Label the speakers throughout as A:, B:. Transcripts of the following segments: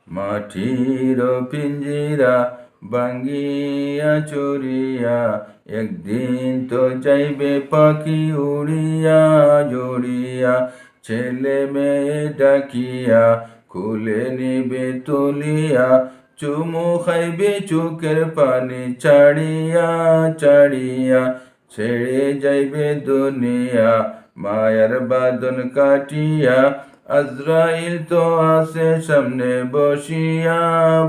A: মাটির পিঞ্জিরা ভাঙ্গিয়া চুরিয়া, একদিন তো যাইবে পাখি উড়িয়া জড়িয়া। ছেলে মেয়ে ডাকিয়া খুলে নিবে তুলিয়া, চুমু খাইবে চোখের পানি ছাড়িয়া ছাড়িয়া। ছেড়ে যাইবে দুনিয়া মায়ার বাঁধন কাটিয়া, আজরাইল তো আছে সামনে বসিয়া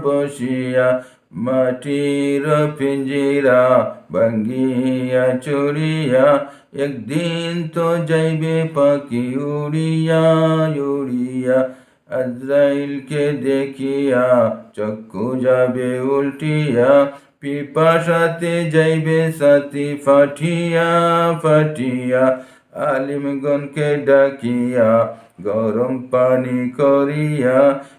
A: বসিয়া। মাটির পিঞ্জিরা ভাঙ্গিয়া চুরিয়া, একদিন তো যাইবে পাখি উড়িয়া উড়িয়া। আজরাইলকে দেখিয়া চক্ষু যাবে উল্টিয়া, পিপাসাতে যাইবে সাথী ফাটিয়া ফাটিয়া। আলিমগণকে ডাকিয়া গরম পানি করিয়া,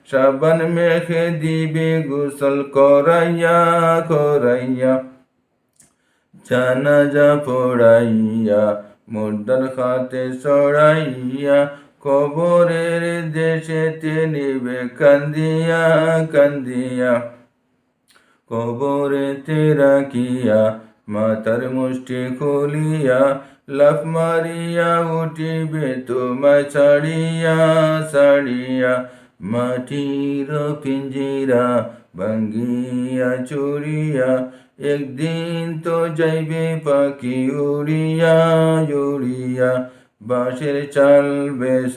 A: সাবান মেখে দিবে গোসল করাইয়া করাইয়া। জানাজা পড়াইয়া মুর্দার হাতে সরাইয়া, কবরের দেশেতে নিবে কান্দিয়া কান্দিয়া। কবরেতে রাখিয়া মাথার মুষ্টি খুলিয়া, লাফ মারিয়া উঠিবে তোমায় ছাড়িয়া ছাড়িয়া। মাটির পিঞ্জিরা ভাঙ্গিয়া চুরিয়া, একদিন তো যাইবে পাখি উড়িয়া উড়িয়া। বাঁশের চাল বেশ